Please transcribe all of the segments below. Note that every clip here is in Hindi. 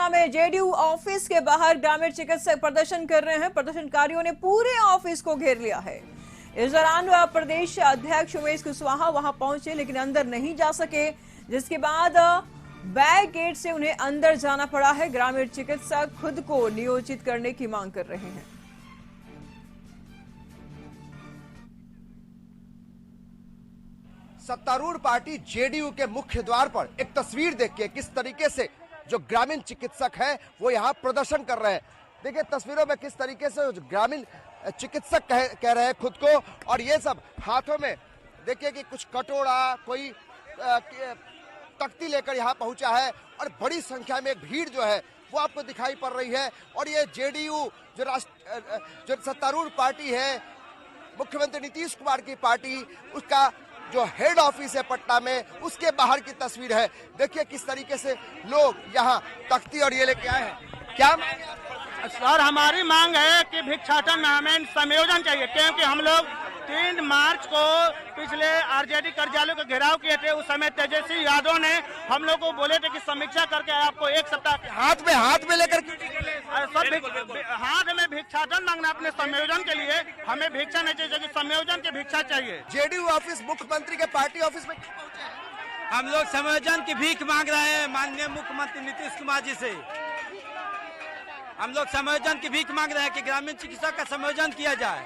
पटना में जेडीयू ऑफिस के बाहर ग्रामीण चिकित्सक प्रदर्शन कर रहे हैं। प्रदर्शनकारियों ने पूरे ऑफिस को घेर लिया है। इस दौरान प्रदेश अध्यक्ष उमेश कुशवाहा वहां पहुंचे लेकिन अंदर नहीं जा सके, जिसके बाद बैक गेट से उन्हें अंदर जाना पड़ा है। ग्रामीण चिकित्सक खुद को नियोजित करने की मांग कर रहे हैं। सत्तारूढ़ पार्टी जेडीयू के मुख्य द्वार पर एक तस्वीर देखिए किस तरीके से जो ग्रामीण चिकित्सक हैं वो यहाँ प्रदर्शन कर रहे हैं। देखिए तस्वीरों में किस तरीके से जो ग्रामीण चिकित्सक कह रहे हैं खुद को, और ये सब हाथों में देखिए कि कुछ कटोरा, कोई तख्ती लेकर यहाँ पहुंचा है और बड़ी संख्या में भीड़ जो है वो आपको दिखाई पड़ रही है। और ये जेडीयू जो सत्तारूढ़ पार्टी है, मुख्यमंत्री नीतीश कुमार की पार्टी, उसका जो हेड ऑफिस है पटना में, उसके बाहर की तस्वीर है। देखिए किस तरीके से लोग यहाँ तख्ती और ये लेके आए हैं। क्या मांग है सर? हमारी मांग है कि भिक्षाटन में संयोजन चाहिए, क्योंकि हम लोग 3 मार्च को पिछले आरजेडी कार्यालय का घेराव किए थे। उस समय तेजस्वी यादव ने हम लोग को बोले थे कि समीक्षा करके आपको 1 सप्ताह हाथ में लेकर हाथ में भिक्षाटन मांगना अपने संयोजन के लिए। हमें भिक्षा नहीं चाहिए, कि संयोजन की भिक्षा चाहिए। जेडीयू ऑफिस मुख्यमंत्री के पार्टी ऑफिस में हम लोग संयोजन की भीख मांग रहे हैं माननीय मुख्यमंत्री नीतीश कुमार जी से। हम लोग संयोजन की भीख मांग रहे हैं कि ग्रामीण चिकित्सक का संयोजन किया जाए।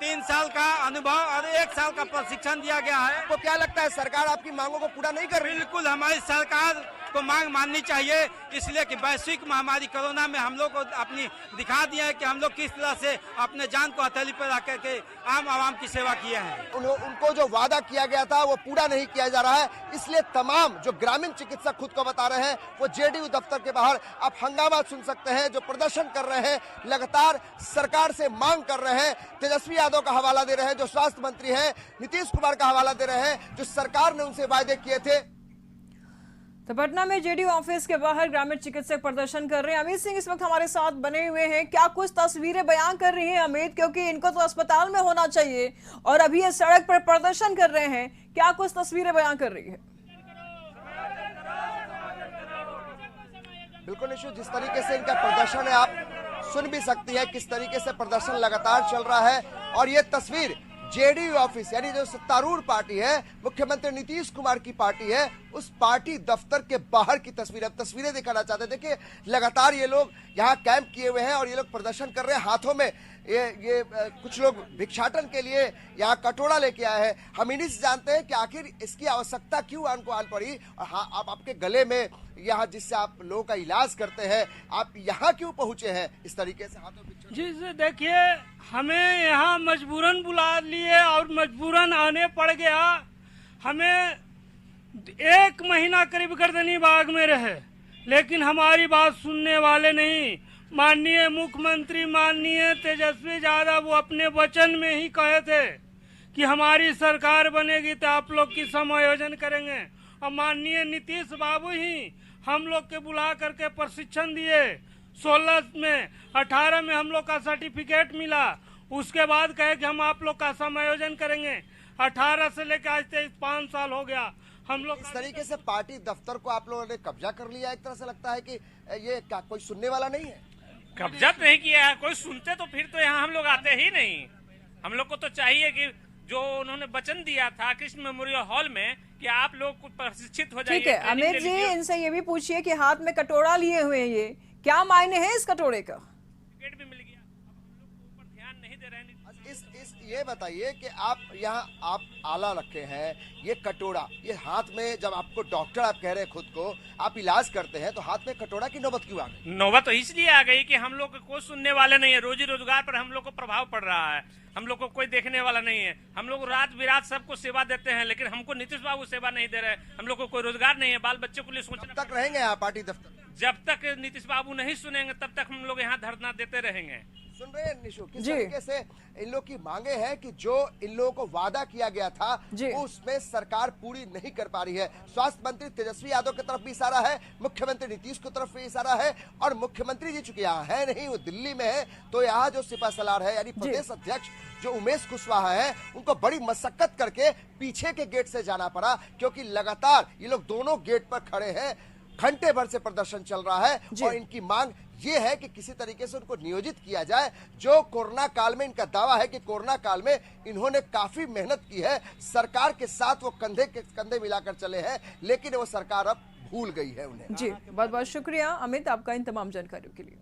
3 साल का अनुभव और 1 साल का प्रशिक्षण दिया गया है। आपको क्या लगता है सरकार आपकी मांगों को पूरा नहीं कर रही? बिल्कुल, हमारी सरकार को मांग माननी चाहिए, इसलिए कि वैश्विक महामारी कोरोना में हम लोग को अपनी दिखा दिया है कि हम लोग किस तरह से अपने जान को हथेली पर रख करके आम आवाम की सेवा किए हैं। उनको जो वादा किया गया था वो पूरा नहीं किया जा रहा है, इसलिए तमाम जो ग्रामीण चिकित्सक खुद को बता रहे हैं वो जेडीयू दफ्तर के बाहर आप हंगामा सुन सकते हैं। जो प्रदर्शन कर रहे हैं, लगातार सरकार से मांग कर रहे हैं। तेजस्वी यादव का हवाला दे रहे हैं, जो स्वास्थ्य मंत्री हैं, नीतीश कुमार का हवाला दे रहे हैं, जो सरकार ने उनसे वायदे किए थे। तो पटना में जेडीयू ऑफिस के बाहर ग्रामीण चिकित्सक प्रदर्शन कर रहे हैं। अमित सिंह इस वक्त हमारे साथ बने हुए हैं। क्या कुछ तस्वीरें बयान कर रही हैं अमित, क्योंकि इनको तो अस्पताल में होना चाहिए और अभी ये सड़क पर प्रदर्शन कर रहे हैं। क्या कुछ तस्वीरें बयान कर रही है? बिल्कुल निशु, जिस तरीके से इनका प्रदर्शन है आप सुन भी सकती है किस तरीके से प्रदर्शन लगातार चल रहा है। और ये तस्वीर जेडीयू ऑफिस यानी जो सत्तारूढ़ पार्टी है, मुख्यमंत्री नीतीश कुमार की पार्टी है, उस पार्टी दफ्तर के बाहर की तस्वीर। अब तस्वीरें दिखाना चाहते हैं। देखिए लगातार ये लोग यहाँ कैंप किए हुए हैं और ये लोग प्रदर्शन कर रहे हैं। हाथों में ये कुछ लोग भिक्षाटन के लिए यहाँ कटोरा लेके आए हैं। हम इन्हीं से जानते हैं कि आखिर इसकी आवश्यकता क्यों आन को आन पड़ी। और हाँ, आप आपके गले में यहाँ जिससे आप लोगों का इलाज करते हैं, आप यहाँ क्यों पहुंचे हैं इस तरीके से हाथों में? जी देखिए, हमें यहाँ मजबूरन बुला लिए और मजबूरन आने पड़ गया। हमें 1 महीना करीब गर्दनी बाग में रहे, लेकिन हमारी बात सुनने वाले नहीं। माननीय मुख्यमंत्री माननीय तेजस्वी यादव वो अपने वचन में ही कहे थे कि हमारी सरकार बनेगी तो आप लोग की समायोजन करेंगे। और माननीय नीतीश बाबू ही हम लोग के बुला करके प्रशिक्षण दिए। 16 में 18 में हम लोग का सर्टिफिकेट मिला। उसके बाद कहे कि हम आप लोग का समायोजन करेंगे। 18 से लेकर आज 5 साल हो गया हम लोग। इस तरीके से पार्टी दफ्तर को आप लोगों ने कब्जा कर लिया। एक तरह से लगता है कि ये क्या कोई सुनने वाला नहीं है? कब्जा नहीं किया है, कोई सुनते तो फिर तो यहाँ हम लोग आते ही नहीं। हम लोग को तो चाहिए कि जो उन्होंने वचन दिया था कृष्ण मेमोरियल हॉल में कि आप लोग को प्रशिक्षित हो जाइए। ठीक है अमित जी, इनसे ये भी पूछिए कि हाथ में कटोरा लिए हुए हैं, ये क्या मायने हैं इस कटोरे का? टिकट भी मिल गया, अब हम लोग को ऊपर ध्यान नहीं दे रहे हैं। ये बताइए कि आप यहाँ आप आला रखे हैं, ये कटोरा, ये हाथ में, जब आपको डॉक्टर आप कह रहे हैं खुद को आप इलाज करते हैं, तो हाथ में कटोरा की नौबत क्यों आ गई? नौबत तो इसलिए आ गई कि हम लोग को कोई सुनने वाले नहीं है। रोजी रोजगार पर हम लोग को प्रभाव पड़ रहा है। हम लोग को कोई देखने वाला नहीं है। हम लोग रात बिरात सबको सेवा देते हैं, लेकिन हमको नीतीश बाबू सेवा नहीं दे रहे। हम लोग को कोई रोजगार नहीं है, बाल बच्चों के लिए सोचना। तक रहेंगे यहाँ पार्टी दफ्तर? जब तक नीतीश बाबू नहीं सुनेंगे तब तक हम लोग यहाँ धरना देते रहेंगे। सुन रहे हैं निशु, किस तरीके से इन लोग की मांगे हैं कि जो इन लोगों को वादा किया गया था वो उसमें सरकार पूरी नहीं कर पा रही है। स्वास्थ्य मंत्री तेजस्वी यादव की तरफ भी इशारा है, मुख्यमंत्री नीतीश की तरफ भी इशारा है, और मुख्यमंत्री जी चूंकि यहाँ है नहीं, वो दिल्ली में है, तो यहाँ जो सिपहसालार है यानी प्रदेश अध्यक्ष जो उमेश कुशवाहा है, उनको बड़ी मशक्कत करके पीछे के गेट से जाना पड़ा, क्योंकि लगातार ये लोग दोनों गेट पर खड़े हैं। घंटे भर से प्रदर्शन चल रहा है और इनकी मांग ये है कि किसी तरीके से उनको नियोजित किया जाए। जो कोरोना काल में इनका दावा है कि कोरोना काल में इन्होंने काफी मेहनत की है, सरकार के साथ वो कंधे के कंधे मिलाकर चले हैं, लेकिन वो सरकार अब भूल गई है उन्हें। जी, बहुत बहुत शुक्रिया अमित आपका इन तमाम जानकारियों के लिए।